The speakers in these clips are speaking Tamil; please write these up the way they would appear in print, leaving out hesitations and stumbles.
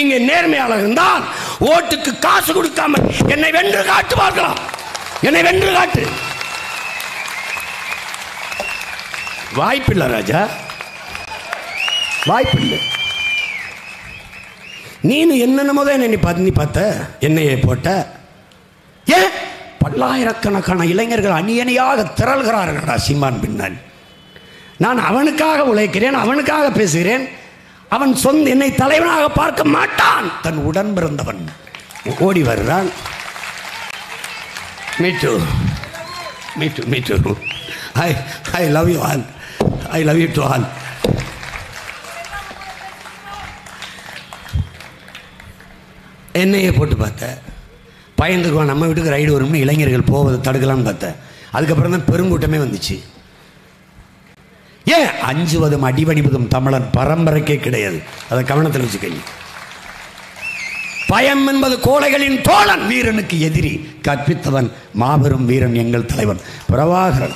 நீங்க நேர்மையாளர் இருந்தால் ஓட்டுக்கு காசு கொடுக்காம என்னை வென்று காட்டு பார்க்கலாம். என்னை வென்று காட்டு. வாய்ப்பில்லை ராஜா, வாய்ப்பில்லை. நீனு என்னென்னமோ தான் நீ பார்த்த என்னையே போட்ட. ஏன் பல்லாயிரக்கணக்கான இளைஞர்கள் அணியணியாக திரள்கிறார்களா சீமான் பின்னால். நான் அவனுக்காக உழைக்கிறேன், அவனுக்காக பேசுகிறேன். அவன் சொந்த என்னை தலைவனாக பார்க்க மாட்டான். தன் உடன் பிறந்தவன் ஓடி வருகிறான். Me too. Me too. Me too. I love you all. I love you to all. என்னையே போட்டு பார்த்தேன். பயந்துக்குவான், நம்ம வீட்டுக்கு ரைடு வரும்னு இளைஞர்கள் போவதை தடுக்கலாம்னு பார்த்தேன். அதுக்கப்புறம் தான் பெருங்கூட்டமே வந்துச்சு. ஏன் அஞ்சுவதும் அடிபணிவதும் தமிழன் பரம்பரைக்கே கிடையாது. அதை கவனத்தில் வச்சுக்கணும். பயம் என்பது கோழைகளின் தோழன், வீரனுக்கு எதிரி. கற்பித்தவன் மாபெரும் வீரன் எங்கள் தலைவன் பிரபாகரன்.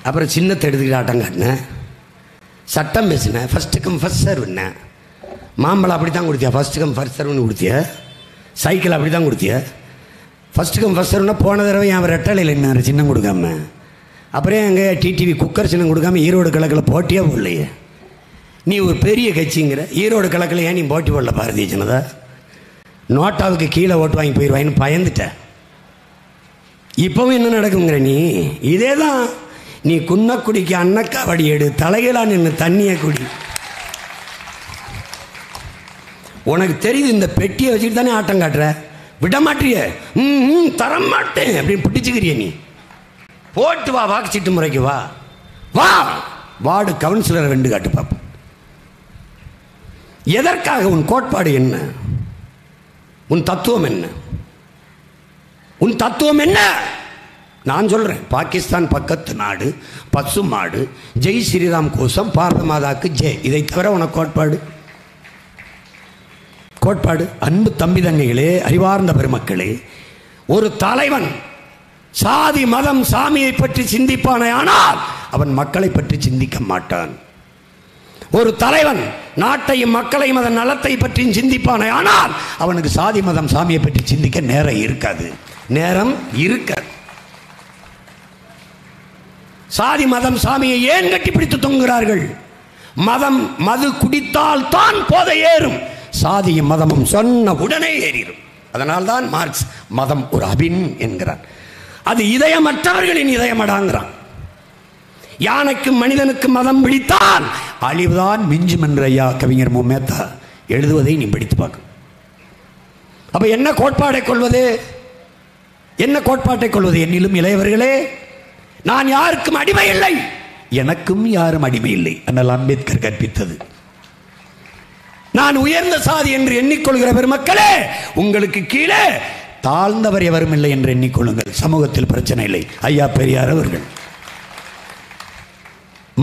அப்புறம் சின்னத்தை எடுத்துக்கிட்டு ஆட்டம் காட்டினேன், சட்டம் பேசினேன், ஃபர்ஸ்ட் கம் ஃபர்ஸ்ட் சர்வ்னு. மாம்பழம் அப்படி தான் கொடுத்தியா, ஃபர்ஸ்ட் கம் ஃபர்ஸ்ட் சர்வ்னு கொடுத்திய. சைக்கிள் அப்படி தான் கொடுத்திய. ஃபர்ஸ்ட் கம் ஃபர்ஸ்ட் சர்வ்னா போன தடவை என் ரெட்டலையில் என்ன சின்னம் கொடுக்காம, அப்புறம் எங்கே டிடிவி குக்கர் சின்னம் கொடுக்காம ஈரோடு கிழக்கில் போட்டியே போடலையே. நீ ஒரு பெரிய கட்சிங்கிற ஈரோடு கிழக்கில் ஏன் நீ போட்டி போடல பாரதிய ஜனதா? நோட்டாவுக்கு கீழே ஓட்டு வாங்கி போயிடுவாயின்னு பயந்துட்ட. இப்போவும் என்ன நடக்குங்கிற நீ இதே தான். நீ குன்னக்குடிக்கு அன்னக்காவடி எடு, தலைகளாக நின்று தண்ணியை குடி. உனக்கு தெரியுது இந்த பெட்டியை வச்சுட்டு தானே ஆட்டம் காட்டுற. விட மாட்டிய, தரமாட்டேன் அப்படின்னு பிடிச்சுக்கிறிய. நீ போட்டு வா, வாக்குச்சீட்டு முறைக்கு வா. வா வார்டு கவுன்சிலரை வெண்டு காட்டு பார்ப்போம். எதற்காக? உன் கோட்பாடு என்ன? உன் தத்துவம் என்ன? உன் தத்துவம் என்ன? நான் சொல்றேன், பாகிஸ்தான் பக்கத்து நாடு, பசு மாடு, ஜெய் ஸ்ரீராம் கோஷம், பாரத மாதாக்கு ஜெய். இதை தவிர உனக்கு கோட்பாடு? கோட்பாடு? அன்பு தம்பி தங்கைகளே, அறிவார்ந்த பெருமக்களே, ஒரு தலைவன் சாதி மதம் சாமியை பற்றி சிந்திப்பானே ஆனால் அவன் மக்களை பற்றி சிந்திக்க மாட்டான். ஒரு தலைவன் நாட்டையும் மக்களையும் அதன் நலத்தை பற்றி சிந்திப்பானே ஆனால் அவனுக்கு சாதி மதம் சாமியை பற்றி சிந்திக்க நேரம் இருக்காது. நேரம் இருக்காது. சாதி மதம் சாமியை ஏன் கட்டிப்பிடித்து தொங்குகிறார்கள்? மதம் மது குடித்தால் தான் போதை ஏறும், சாதியும் மதமும் சொன்ன உடனே ஏறிடும். அதனால்தான் மார்க்ஸ் மதம் ஒரு அபின் என்கிறார். அது இதயமற்றவர்களின் இதயமடாங்கிறான். யானைக்கு மனிதனுக்கு மதம் பிடித்தால் அழிவுதான் மிஞ்சும் என்ற ஐயா கவிஞர் மேத்தா எழுதுவதை நீ படித்து பார்க்க. அப்ப என்ன கோட்பாடை கொள்வது? என்ன கோட்பாட்டை கொள்வது? என்னிலும் இளையவர்களே, நான் யாருக்கும் அடிமை இல்லை, எனக்கும் யாரும் அடிமை இல்லை. அண்ணல் அம்பேத்கர் கற்பித்தது. நான் உயர்ந்த சாதி என்று எண்ணிக்கொள்கிற பெருமக்களே, உங்களுக்கு கீழே தாழ்ந்தவர் எவரும் இல்லை என்று எண்ணிக்கொள்ளுங்கள். சமூகத்தில் பிரச்சனை இல்லை. ஐயா பெரியார் அவர்கள்,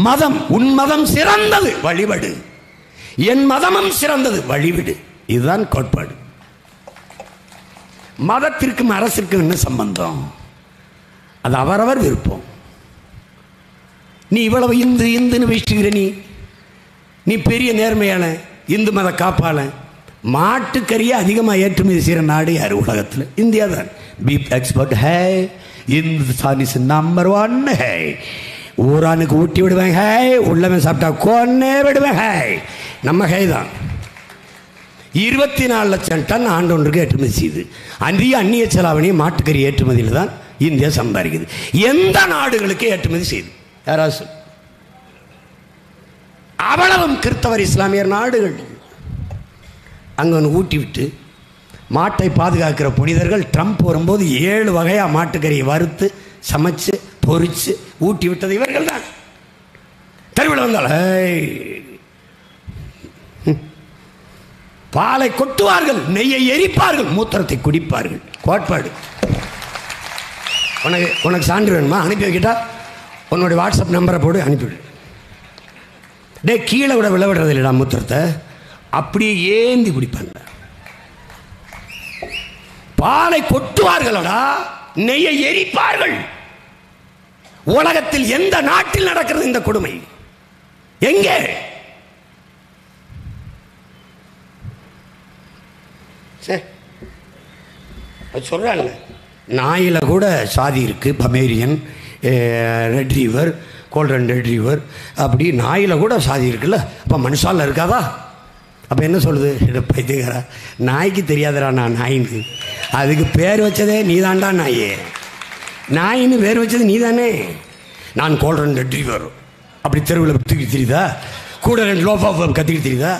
மதம், உன் மதம் சிறந்தது வழிபடு, என் மதமும் சிறந்தது வழிவிடு. இதுதான் கோட்பாடு. மதத்திற்கும் அரசிற்கும் என்ன சம்பந்தம்? அது அவரவர் விருப்பம். நீ இவ்வளவு இந்து இந்துன்னு வச்சுக்கிற, நீ பெரிய நேர்மையான இந்து மத காப்பாள. மாட்டுக்கறியை அதிகமாக ஏற்றுமதி செய்கிற நாடு யார் உலகத்தில்? இந்தியா தான். Beef export hey, Hindustan is number 1 hey. ஊரானுக்கு ஊட்டி விடுவேன் ஹே, உள்ளவன் சாப்பிட்டா கொன்னே விடுவேன் ஹே. நம்ம ஹே தான். 24 லட்சம் டன் ஆண்டொன்றுக்கு ஏற்றுமதி செய்யுது. அந்நிய செலாவணி மாட்டுக்கறி ஏற்றுமதியில் தான் இந்தியா சம்பாதிக்குது. எந்த நாடுகளுக்கு ஏற்றுமதி செய்யுது? யாராவது அவ்வளவும் கிறிஸ்தவர் இஸ்லாமியர் நாடுகள். அங்கே ஒன்று ஊட்டி விட்டு மாட்டை பாதுகாக்கிற புனிதர்கள் ட்ரம்ப் வரும்போது 7 வகையாக மாட்டுக்கறியை வறுத்து சமைச்சு பொறிச்சு ஊட்டி விட்டது இவர்கள் தான். தெருவில் வந்தால் பாலை கொட்டுவார்கள், நெய்யை எரிப்பார்கள், மூத்திரத்தை குடிப்பார்கள். கோட்பாடு. உனக்கு சான்று வேணுமா? அனுப்பி வைக்கிட்டா உன்னுடைய வாட்ஸ்அப் நம்பரை போட்டு அனுப்பிவிடு. டே, கீழே விட விளைவிடுறது இல்லைடா மூத்திரத்தை, அப்படியே ஏந்தி குடிப்பாங்க. பாலை கொட்டுவார்களடா, நெய்யை எரிப்பார்கள். உலகத்தில் எந்த நாட்டில் நடக்கிறது இந்த கொடுமை? எங்கே? சொல்றாங்க நாயில கூட சாதி இருக்கு. பமேரியன், ரெட்ரீவர், கோல்டன் ரெட்ரீவர், அப்படி நாயில கூட சாதி இருக்குல்ல. அப்ப மனுஷால இருக்காதா? அப்ப என்ன சொல்லுது பைத்தியக்காரா? நாய்க்கு தெரியாதரா நான் நாயின்னு. அதுக்கு பேர் வச்சதே நீதான்டா நாயே. நாயின்னு பேர் வச்சது நீதானே. நான் கோல்டன் ரெட்ரீவர் அப்படி தெருவில் தூக்கிட்டு தெரியுதா? கூட 2 லோஃபா கத்திக்கிட்டு தெரியுதா?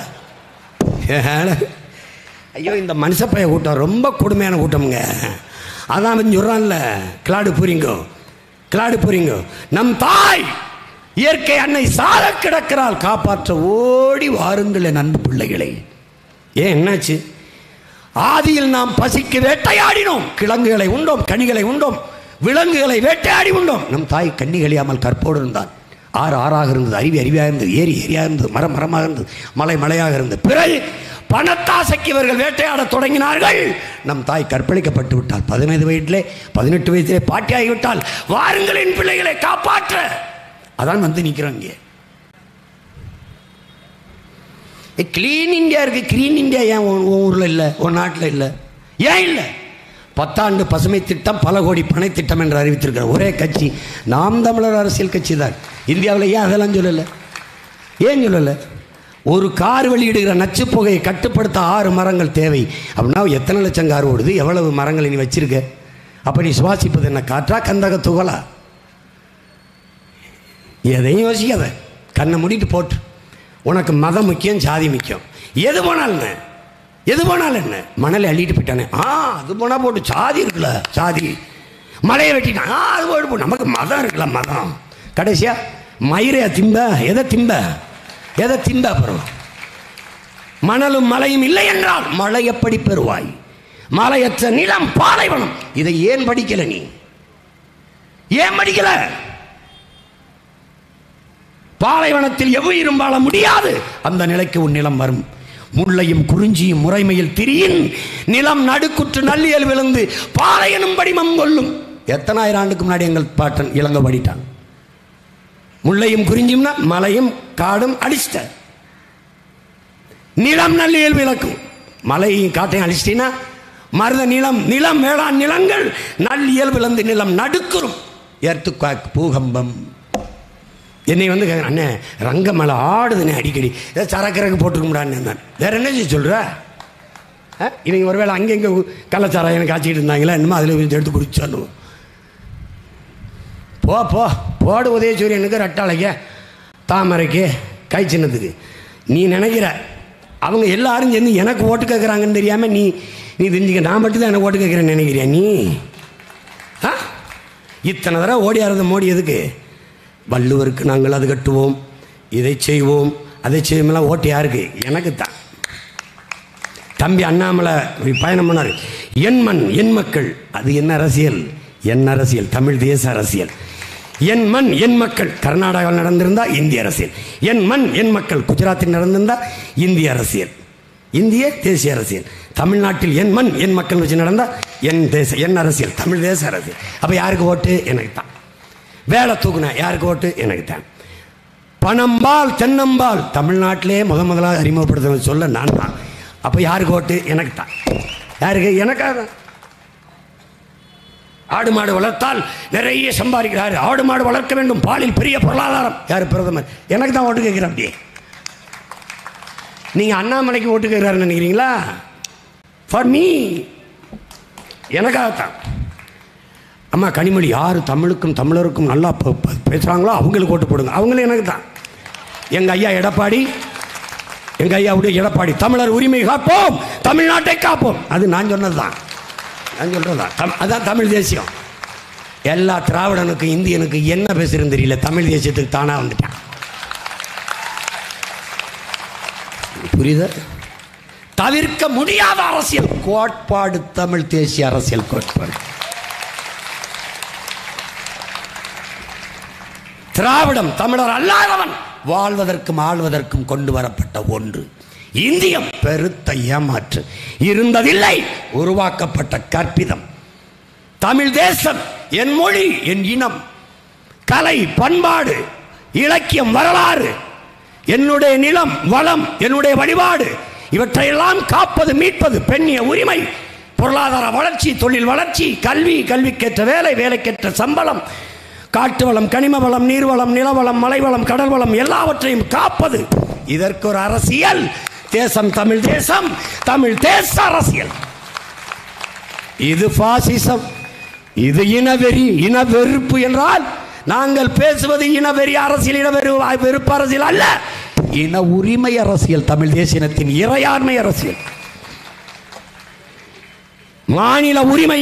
ஐயோ, இந்த மனுஷ பைய கூட்டம் ரொம்ப கொடுமையான கூட்டமுங்க. அதான் சொல்றான்ல, கிளாடு புரிங்கோ. நம் தாய் இயற்கை அன்னை சாத கிடக்கிறாள், காப்பாற்ற ஓடி வாருங்கள் என் அன்பு பிள்ளைகளை. ஏன் என்னாச்சு? ஆதியில் நாம் பசிக்கு வேட்டையாடினோம், கிழங்குகளை உண்டோம், கனிகளை உண்டோம், விலங்குகளை வேட்டையாடி உண்டோம். நம் தாய் கண்ணி கழியாமல் கற்போடு இருந்தான். ஆறு ஆறாக இருந்தது, அருவி அருவியாக இருந்தது, ஏரி ஏரியாக இருந்தது, மரம் மரமாக இருந்தது, மலை மலையாக இருந்தது. பிறகு பணத்தாசைக்கு இவர்கள் வேட்டையாட தொடங்கினார்கள். நம் தாய் கற்பழிக்கப்பட்டு விட்டால், 15 வயதிலே 18 வயதிலே பாட்டியாகிவிட்டால், வாருங்களின் பிள்ளைகளை காப்பாற்ற. அதான் வந்து நிற்கிறோம் இங்கே. கிளீன் இந்தியா இருக்கு. கிளீன் இந்தியா ஏன் ஊரில் இல்லை, ஒரு நாட்டில் இல்லை? ஏன் இல்லை? 10 ஆண்டு பசுமை திட்டம், பல கோடி பனை திட்டம் என்று அறிவித்திருக்கிற ஒரே கட்சி நாம் தமிழர் அரசியல் கட்சி தான் இந்தியாவில். ஏன் அதெல்லாம் சொல்லலை? ஏன் சொல்லலை? ஒரு கார் வெளியிடுகிற நச்சு புகையை கட்டுப்படுத்த 6 மரங்கள் தேவை அப்படின்னா எத்தனை லட்சம் கார் ஓடுது? எவ்வளவு மரங்களை நீ வச்சிருக்க? அப்போ நீ சுவாசிப்பது என்ன, காற்றா கந்தக துகளா? எதையும் யோசிக்காத, கண்ணை மூடிட்டு போட்டு. உனக்கு மதம் முக்கியம், ஜாதி முக்கியம். எது போனாலும் என்ன? மணலை அள்ளிட்டு போயிட்டானே, அது போனா போட்டு. சாதி இருக்குல்ல, சாதி. மலையை வெட்டிட்டான், அது போட்டு. நமக்கு மதம் இருக்குல்ல, மதம். கடைசியா மயிரையா திம்ப? எதை திம்ப? அப்புறம் மணலும் மலையும் இல்லை என்றால் மழை எப்படி பெறுவாய்? மலையற்ற நிலம் பாலைவனம். இதை ஏன் படிக்கல நீ? ஏன் படிக்கல? பாலைவனத்தில் எவ்வுயிரும் வாழ முடியாது. அந்த நிலைக்கு உன் நிலம் வரும். முல்லையும் குறிஞ்சியும் முறைமையில் திரியின் நிலம் நடுக்குற்று நல்லியல் விழுந்து பாலையனும் படிமம் கொள்ளும். எத்தனை ஆயிரம் ஆண்டுக்கு முன்னாடி எங்கள் பாட்டன் இளங்க படிட்டான். முல்லையும் குறிஞ்சியும்னா மலையும் காடும் அடிச்சிட்ட. நிலம் நல்லியல் விளக்கும். மலையும் காட்டையும் அடிச்சிட்டீங்கன்னா மருத நிலம் வேளாண் நிலங்கள் நல்லியல் விழுந்து நிலம் நடுக்குறும். எர்த்துக்வாக், பூகம்பம். என்னை வந்து அண்ணே ரங்கமலை ஆடுதுண்ணே அடிக்கடி, ஏதோ சரக்கரக்கு போட்டுருக்கும்டான்னு. நான் வேற என்ன சொல்ற? இவங்க ஒருவேளை அங்கெங்கே கள்ளச்சாராயம் காய்ச்சிக்கிட்டு இருந்தாங்களா என்னமோ அதில் எடுத்து குடிச்சான்னு. போடு உதயசூரியனுக்கு, ரெட்டாளைக்கு, தாமரைக்கு, கை சின்னத்துக்கு. நீ நினைக்கிற அவங்க எல்லாரும் சேர்ந்து எனக்கு ஓட்டு கேட்குறாங்கன்னு தெரியாமல் நீ தெரிஞ்சுக்க. நான் மட்டும்தான் எனக்கு ஓட்டு கேட்குறேன்னு நினைக்கிறியா நீ? இத்தனை தடவை ஓடியாரது மோடி எதுக்கு? வள்ளுவருக்கு நாங்கள் அது கட்டுவோம், இதை செய்வோம், அதை செய்வோம்லாம். ஓட்டு யாருக்கு? எனக்கு தான். தம்பி அண்ணாமலை பயணம் பண்ணார். என் மண் என் மக்கள். அது என்ன அரசியல்? என் அரசியல், தமிழ் தேச அரசியல். என் மண் என் மக்கள் கர்நாடகாவில் நடந்திருந்தா இந்திய அரசியல். என் மண் என் மக்கள் குஜராத்தில் நடந்திருந்தா இந்திய அரசியல், இந்திய தேசிய அரசியல். தமிழ்நாட்டில் என் மண் என் மக்கள் வச்சு நடந்தா என் அரசியல், தமிழ் தேச அரசியல். அப்போ யாருக்கு ஓட்டு? எனக்கு தான். வேலை தூக்குன யாருக்கு ஓட்டு? எனக்கு தான். பணம்பால் தென்னம்பால் தமிழ்நாட்டிலே முதலாக அறிமுகப்படுத்த சொல்ல நான் தான். அப்போ யாருக்கு ஓட்டு? எனக்கு தான். யாருக்கு? எனக்காக தான். ஆடு மாடு வளர்த்தால் நிறைய சம்பாதிக்கிறாரு, ஆடு மாடு வளர்க்க வேண்டும், பாலில் பெரிய பொருளாதாரம். யார்? பிரதமர். எனக்கு தான் ஓட்டு கேட்குறேன். அப்படியே நீங்கள் அண்ணாமலைக்கு ஓட்டு கேட்குறாருன்னு நினைக்கிறீங்களா? ஃபார் மீ, எனக்காகத்தான். அம்மா கனிமொழி யார் தமிழுக்கும் தமிழருக்கும் நல்லா பேசுகிறாங்களோ அவங்களுக்கு ஓட்டு போடுங்க. அவங்களும் எனக்கு தான். எங்கள் ஐயா எடப்பாடி, எங்கள் ஐயாவுடைய எடப்பாடி, தமிழர் உரிமை காப்போம், தமிழ்நாட்டை காப்போம். அது நான் சொன்னது தான், நான் சொல்கிறது தான். அதான் தமிழ் தேசியம். எல்லா திராவிடனுக்கும் இந்தியனுக்கு என்ன பேசுறதுன்னு தெரியல, தமிழ் தேசியத்துக்கு தானாக வந்துட்டான். புரியுதா? தவிர்க்க முடியாத அரசியல் கோட்பாடு தமிழ் தேசிய அரசியல் கோட்பாடு. திராவிடம் தமிழர் அல்லாதவன் வாழ்வதற்கும் ஆள்வதற்கும் கொண்டு வரப்பட்ட ஒன்று. இந்தியம் பெருத்த ஏமாற்று, இருந்ததில்லை, உருவாக்கப்பட்ட கற்பிதம். தமிழ் தேசம் என் மொழி என் இனம் கலை, பண்பாடு, இலக்கியம், வரலாறு, என்னுடைய நிலம், வளம், என்னுடைய வழிபாடு, இவற்றையெல்லாம் காப்பது, மீட்பது, பெண்ணிய உரிமை, பொருளாதார வளர்ச்சி, தொழில் வளர்ச்சி, கல்வி, கல்விக்கேற்ற வேலை, வேலைக்கேற்ற சம்பளம், காட்டு வளம், கனிம வளம், நீர்வளம், நிலவளம், மலைவளம், கடல் வளம் எல்லாவற்றையும் காப்பது. இதற்கு ஒரு அரசியல் தேசம், தமிழ் தேசம், தமிழ் தேச அரசியல். இது பாசிசம், இது இனவெறி, இன வெறுப்பு என்றால் நாங்கள் பேசுவது இனவெறி அரசியல், வெறுப்பு அரசியல் அல்ல, இன உரிமை அரசியல், தமிழ் தேசியத்தின் இறையாண்மை அரசியல். மாநில உரிமை,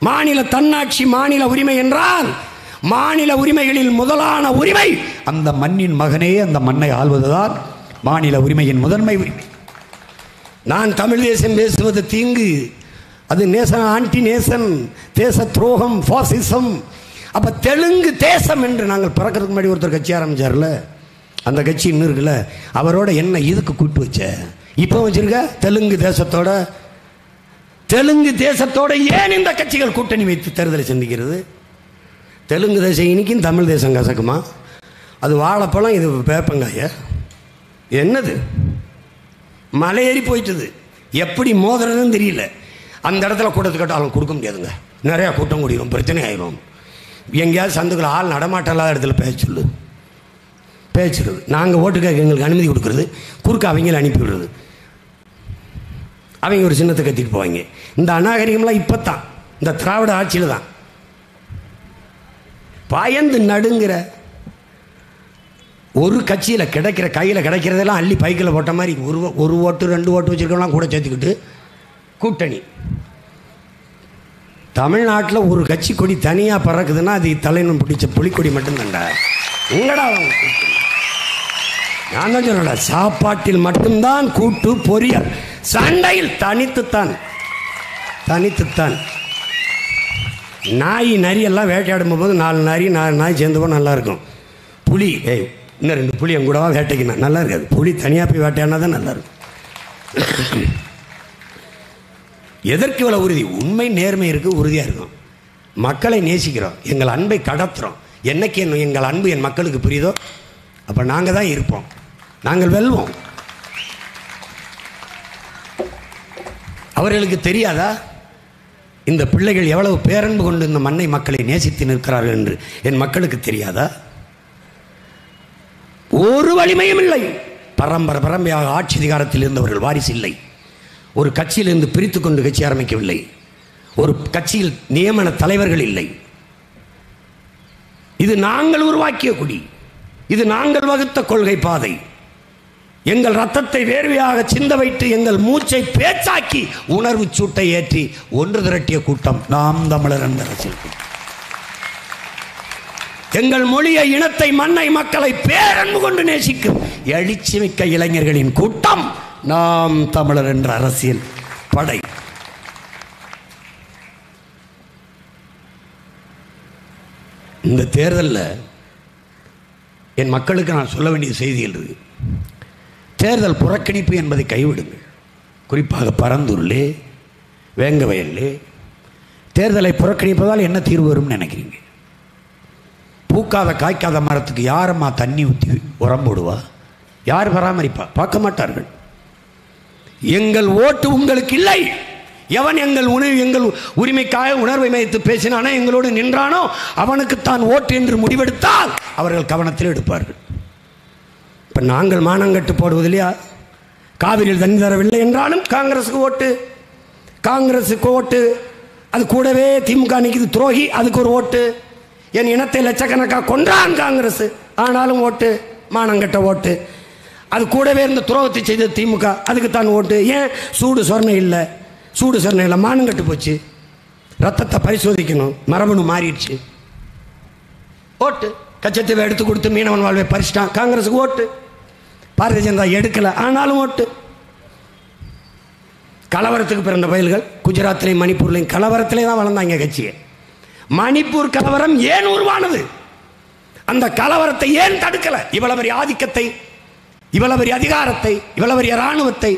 மாநில தன்னாட்சி, மாநில உரிமை என்றால் மாநில உரிமைகளில் முதலான உரிமை அந்த மண்ணின் மகனே அந்த மண்ணை ஆள்வதுதான் மாநில உரிமையின் முதன்மை உரிமை. நான் தமிழ் தேசம் பேசுவது தீங்கு, அது நேசன், ஆன்டி நேசன், தேச துரோகம், பாசிசம். அப்ப தெலுங்கு தேசம் என்று நாங்கள் பிறக்கிறதுக்கு முன்னாடி ஒருத்தர் கட்சி ஆரம்பிச்சார்ல, அந்த கட்சி இன்னும் இருக்குல்ல, அவரோட என்ன இதுக்கு கூட்டு வச்ச? இப்போ வச்சிருக்க தெலுங்கு தேசத்தோட, தெலுங்கு தேசத்தோட ஏன் இந்த கட்சிகள் கூட்டணி வைத்து தேர்தலை சந்திக்கிறது? தெலுங்கு தேசம் இனிக்கும் தமிழ் தேசம் கசக்குமா? அது வாழைப்பழம், இது வேப்பங்காய, என்னது மலையேறி போயிட்டுது, எப்படி மோதுறதுன்னு தெரியல. அந்த இடத்துல கூட்டத்துக்கு கட்டாலும் கொடுக்க முடியாதுங்க, நிறையா கூட்டம் கூடிடும், பிரச்சனை ஆயிரும். எங்கேயாவது சந்துக்களை ஆள் நடமாட்டம் இல்லாத இடத்துல பேச்சுள்ளு பேச்சுருது. நாங்கள் ஓட்டு கேட்க எங்களுக்கு அனுமதி கொடுக்குறது, குறுக்க அவங்கள அனுப்பி விடுறது, அவங்க ஒரு சின்னத்தை கத்திட்டு போவாங்க. இந்த அநாகரிகம்லாம் இப்போ தான், இந்த திராவிட ஆட்சியில் தான். பயந்து நடுங்கிற ஒரு கட்சியில் கிடைக்கிற, கையில் கிடைக்கிறதெல்லாம் அள்ளி பைக்கில் போட்ட மாதிரி ஒரு ஓட்டு 2 ஓட்டு வச்சுருக்கலாம் கூட சேர்த்துக்கிட்டு கூட்டணி. தமிழ்நாட்டில் ஒரு கட்சி கொடி தனியாக பறக்குதுன்னா அது தலைநும் பிடிச்ச புலிக்கொடி மட்டும்தான்டா. உங்கடா நான் தான் சொன்னடா, சாப்பாட்டில் மட்டும்தான் கூட்டு பொரியல், சண்டையில் தனித்துத்தான். நாய் நரி எல்லாம் வேட்டையாடும் போது 4 நாய் சேர்ந்து போது நல்லா இருக்கும். புலி இன்னும் 2 புலி என் கூடவா வேட்டைக்குனா நல்லா இருக்காது. புலி தனியாக போய் வேட்டையாடினா தான் நல்லா இருக்கும். எதற்கு இவ்வளோ உறுதி? உண்மை நேர்மை இருக்குது, உறுதியாக இருக்கும். மக்களை நேசிக்கிறோம், எங்கள் அன்பை கடத்துகிறோம். என்னைக்கு எங்கள் அன்பு என் மக்களுக்கு புரியுதோ அப்போ நாங்கள் தான் இருப்போம், நாங்கள் வெல்வோம். அவர்களுக்கு தெரியாதா இந்த பிள்ளைகள் எவ்வளவு பேரன்பு கொண்டு இந்த மண்ணை, மக்களை நேசித்து நிற்கிறார்கள் என்று? என் மக்களுக்கு தெரியாதா? ஒரு வலிமையும் இல்லை. பரம்பரையாக ஆட்சி அதிகாரத்தில் இருந்தவர்கள் வாரிசு இல்லை. ஒரு கட்சியிலிருந்து பிரித்து கொண்டு கட்சி ஆரம்பிக்கவில்லை. ஒரு கட்சியில் நியமன தலைவர்கள் இல்லை. இது நாங்கள் உருவாக்கிய குடி, இது நாங்கள் வகுத்த கொள்கை பாதை. எங்கள் ரத்தத்தை வேர்வையாக சிந்த வைத்து எங்கள் மூச்சை பேச்சாக்கி உணர்வு சூட்டை ஏற்றி ஒன்று திரட்டிய கூட்டம் நாம் தமிழர் என்ற அரசியல். எங்கள் மொழியை, இனத்தை, மண்ணை, மக்களை பேரன்பு கொண்டு நேசிக்கும் எழுச்சி மிக்க இளைஞர்களின் கூட்டம் நாம் தமிழர் என்ற அரசியல் படை. இந்த தேர்தலில் என் மக்களுக்கு நான் சொல்ல வேண்டிய செய்திகள் இருக்கு. தேர்தல் புறக்கணிப்பு என்பதை கைவிடுங்கள். குறிப்பாக பரந்தூரிலே, வேங்கவயல்லே தேர்தலை புறக்கணிப்பதால் என்ன தீர்வு வரும்னு நினைக்கிறீங்க? பூக்காத காய்க்காத மரத்துக்கு யாரம்மா தண்ணி ஊற்றி உரம் போடுவா? யார் பராமரிப்பா? பார்க்க மாட்டார்கள். எங்கள் ஓட்டு உங்களுக்கு இல்லை. எவன் எங்கள் உரிமைக்காக உணர்வை மைத்து பேசினானோ, எங்களோடு நின்றானோ அவனுக்குத்தான் ஓட்டு என்று முடிவெடுத்தால் அவர்கள் கவனத்தில் எடுப்பார்கள். இப்போ நாங்கள் மானங்கட்டு போடுவது இல்லையா? காவிரியில் தண்ணி தரவில்லை என்றாலும் காங்கிரஸுக்கு ஓட்டு, காங்கிரஸுக்கு ஓட்டு. அது கூடவே திமுக நிற்கிது துரோகி, அதுக்கு ஒரு ஓட்டு. என் இனத்தை லட்சக்கணக்காக கொன்றான் காங்கிரஸ், ஆனாலும் ஓட்டு, மானங்கட்ட ஓட்டு. அது கூடவே இருந்த துரோகத்தை செய்தது திமுக, அதுக்குத்தான் ஓட்டு. ஏன்? சூடு சொரணை இல்லை, சூடு சொரணை இல்லை, மானங்கட்டு போச்சு. ரத்தத்தை பரிசோதிக்கணும், மரபணு மாறிடுச்சு, ஓட்டு. கச்சத்தீவை எடுத்து கொடுத்து மீனவன் வாழ்வை பறிச்சிட்டான், காங்கிரஸுக்கு ஓட்டு. பாரதிய ஜனதா எடுக்கலை, ஆனாலும் ஓட்டு. கலவரத்துக்கு பிறந்த பயல்கள் குஜராத்லையும் மணிப்பூர்லையும் கலவரத்திலே தான் வளர்ந்தாங்க கட்சியை. மணிப்பூர் கலவரம் ஏன் உருவானது? அந்த கலவரத்தை ஏன் தடுக்கல? இவ்வளவு பெரிய ஆதிக்கத்தை, இவ்வளவு பெரிய அதிகாரத்தை, இவ்வளவு பெரிய இராணுவத்தை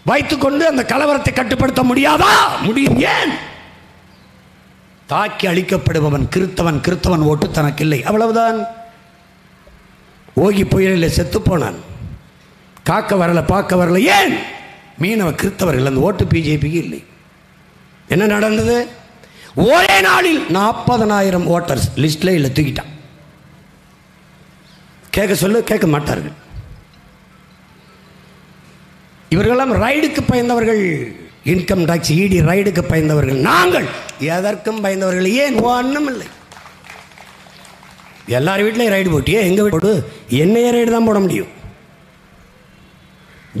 வைத்துக்கொண்டு அந்த கலவரத்தை கட்டுப்படுத்த முடியாதா? முடியும். ஏன்? தாக்கி அழிக்கப்படுபவன் கிறித்தவன், கிறித்தவன் ஓட்டு தனக்கில்லை, அவ்வளவுதான். ஓகி புயலில் செத்து போனான். காக்க வரல, பார்க்க வரல. ஏன்? மீனவ கிறித்தவர்கள், அந்த ஓட்டு பிஜேபிக்கு இல்லை. என்ன நடந்தது? ஒரே நாளில் 40,000 ஓட்டர்ஸ் லிஸ்ட்ல இல்லை, தூக்கிட்டான். கேட்க சொல்லு, கேட்க மாட்டார்கள். இவர்களெல்லாம் ரைடுக்கு பயந்தவர்கள், இன்கம் டாக்ஸ், இடி ரைடுக்கு பயந்தவர்கள். நாங்கள் எதற்கும் பயந்தவர்கள். ஏன்? ஒன்றும் இல்லை. எல்லார் வீட்லையும் ரைடு போட்டியே, எங்கள் வீட்டு போடு, என்னைய ரைடு தான் போட முடியும்.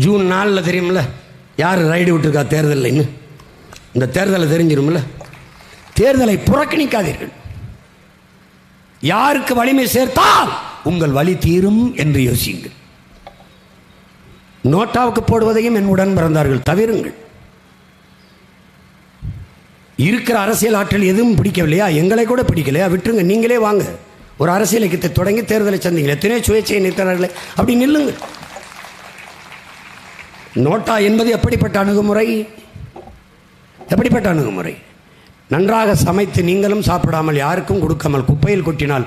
ஜூன் 4 தெரியுமில்ல யார் ரைடு விட்டுருக்கா தேர்தலில். இன்னும் இந்த தேர்தலை தெரிஞ்சிருமில்ல. தேர்தலை புறக்கணிக்காதீர்கள். யாருக்கு வலிமை சேர்த்தால் உங்கள் வலி தீரும் என்று யோசியுங்கள். நோட்டாவுக்கு போடுவதையும் என் உடன் பிறந்தார்கள் தவிருங்கள். இருக்கிற அரசியல் ஆற்றல் எதுவும் பிடிக்கவில்லையா? எங்களை கூட பிடிக்கலையா? விட்டுருங்க, நீங்களே வாங்க. ஒரு அரசியல் இயக்கத்தை தொடங்கி தேர்தலை சந்திங்க. எத்தனையோ சுயேட்சை நிறுத்தினார்களே, அப்படி நில்லுங்க. நோட்டா என்பது எப்படிப்பட்ட அணுகுமுறை? எப்படிப்பட்ட அணுகுமுறை? நன்றாக சமைத்து நீங்களும் சாப்பிடாமல் யாருக்கும் கொடுக்காமல் குப்பையில் கொட்டினால்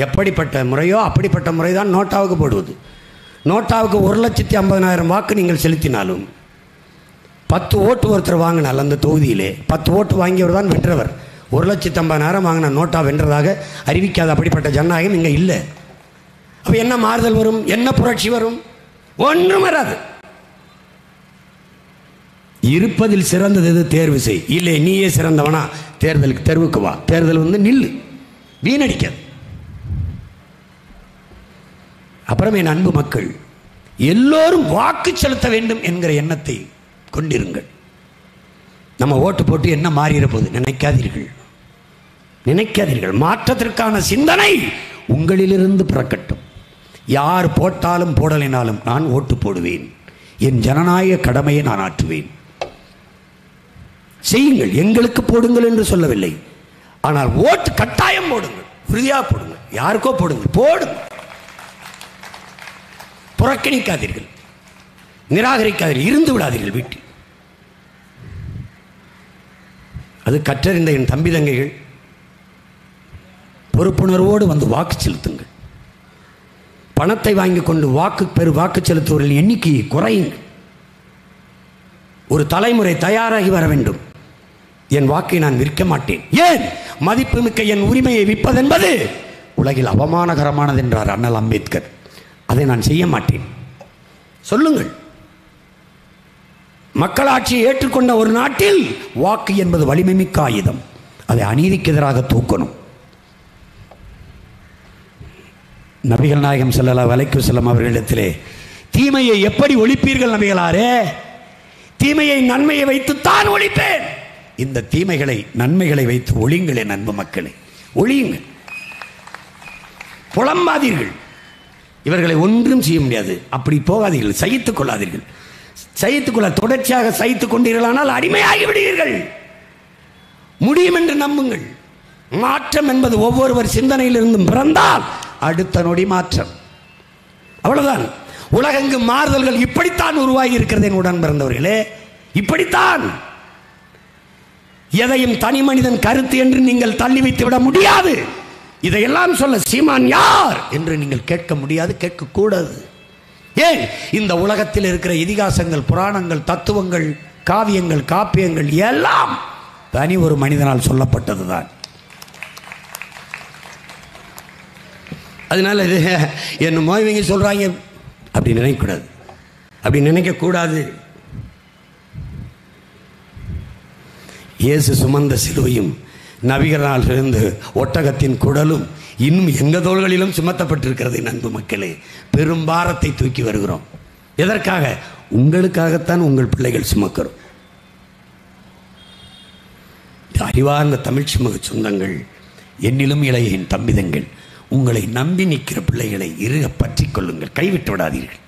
எப்படிப்பட்ட முறையோ அப்படிப்பட்ட முறைதான் நோட்டாவுக்கு போடுவது. நோட்டாவுக்கு 1,50,000 வாக்கு நீங்கள் செலுத்தினாலும் 10 ஓட்டு ஒருத்தர் வாங்கினால் அந்த தொகுதியிலே 10 ஓட்டு வாங்கியவர் தான் வென்றவர். 1,50,000 வாங்கின நோட்டா வென்றதாக அறிவிக்காத அப்படிப்பட்ட ஜனநாயகம் இங்கே இல்லை. அப்போ என்ன மாறுதல் வரும்? என்ன புரட்சி வரும்? ஒன்றும் வராது. இருப்பதில் சிறந்தது எது? தேர்வு செய். இல்லை நீயே சிறந்தவனா? தேர்தலுக்கு தெருவுக்கு வா. தேர்தல் நில்லு, வீணடிக்காது. அப்புறம் என் அன்பு மக்கள், எல்லோரும் வாக்கு செலுத்த வேண்டும் என்கிற எண்ணத்தை கொண்டிருங்கள். நம்ம ஓட்டு போட்டு என்ன மாறிட போகுது நினைக்காதீர்கள், நினைக்காதீர்கள். மாற்றத்திற்கான சிந்தனை உங்களிலிருந்து பிறக்கட்டும். யார் போட்டாலும் போடலினாலும் நான் ஓட்டு போடுவேன். என் ஜனநாயக கடமையை நான் ஆற்றுவேன். செய்யுங்கள், எங்களுக்கு போடுங்கள் என்று சொல்லவில்லை. ஆனால் ஓட்டு கட்டாயம் போடுங்கள், உறுதியாக போடுங்கள். யாருக்கோ போடுங்கள், போடுங்கள். புறக்கணிக்காதீர்கள், நிராகரிக்காதீர்கள், இருந்து விடாதீர்கள் வீட்டில். அது கற்றறிந்த என் தம்பி தங்கைகள், பொறுப்புணர்வோடு வந்து வாக்கு செலுத்துங்கள். பணத்தை வாங்கி கொண்டு வாக்கு செலுத்துவர்களின் எண்ணிக்கையை குறையுங்கள். ஒரு தலைமுறை தயாராகி வர வேண்டும். என் வாக்கை நான் விற்க மாட்டேன். ஏன்? மதிப்புமிக்க என் உரிமையை விற்பதென்பது உலகில் அவமானகரமானது என்றார் அண்ணல் அம்பேத்கர். அதை நான் செய்ய மாட்டேன். சொல்லுங்கள். மக்களாட்சியை ஏற்றுக்கொண்ட ஒரு நாட்டில் வாக்கு என்பது வலிமை மிக்க ஆயுதம். அதை அநீதிக்கு எதிராக தூக்கணும். நபிகள் நாயகம் ஸல்லல்லாஹு அலைஹி வஸல்லம் அவர்களிடத்திலே தீமையை எப்படி ஒழிப்பீர்கள் நபிகளாரே? தீமையை நன்மையை வைத்துத்தான் ஒழிப்பேன். இந்த தீமைகளை நன்மைகளை வைத்து ஒழிங்கள் என் அன்பு மக்களை, ஒழியுங்கள். புலம்பாதீர்கள். இவர்களை ஒன்றும் செய்ய முடியாது. அப்படி போகாதீர்கள், சகித்துக் கொள்ளாதீர்கள். சகித்துக்கொள்ள தொடர்ச்சியாக சகித்துக் கொண்டீர்களானால் அடிமையாகி விடுவீர்கள். முடியும் என்று நம்புங்கள். மாற்றம் என்பது ஒவ்வொருவர் சிந்தனையிலிருந்தும் பிறந்தால் அடுத்த நொடி மாற்றம். அவ்வளவுதான். உலகெங்கு மாறுதல்கள் இப்படித்தான் உருவாகி இருக்கிறது என் உடன் பிறந்தவர்களே, இப்படித்தான். எதையும் தனி மனிதன் கருத்து என்று நீங்கள் தள்ளி வைத்து விட முடியாது. இதையெல்லாம் சொல்ல சீமான் யார் என்று நீங்கள் கேட்க முடியாது, கேட்கக்கூடாது. ஏன்? இந்த உலகத்தில் இருக்கிற இதிகாசங்கள், புராணங்கள், தத்துவங்கள், காவியங்கள், காப்பியங்கள் எல்லாம் தனி ஒரு மனிதனால் சொல்லப்பட்டதுதான். அதனால இது என்னமோ இவங்க சொல்றாங்க அப்படி நினைக்கக்கூடாது, அப்படி நினைக்கக்கூடாது. இயேசு சுமந்த சிலுவையும் நபிகளால் இருந்து ஒட்டகத்தின் குடலும் இன்னும் எங்கள் தோள்களிலும் சுமத்தப்பட்டிருக்கிறது. அன்பு மக்களே, பெரும் பாரத்தை தூக்கி வருகிறோம். எதற்காக? உங்களுக்காகத்தான் உங்கள் பிள்ளைகள் சுமக்கிறோம். அறிவார்ந்த தமிழ் சுமக சொந்தங்கள், என்னிலும் இளைய என் தம்பிதங்கள், உங்களை நம்பி நிற்கிற பிள்ளைகளை இறுக பற்றி கொள்ளுங்கள், கைவிட்டு விடாதீர்கள்.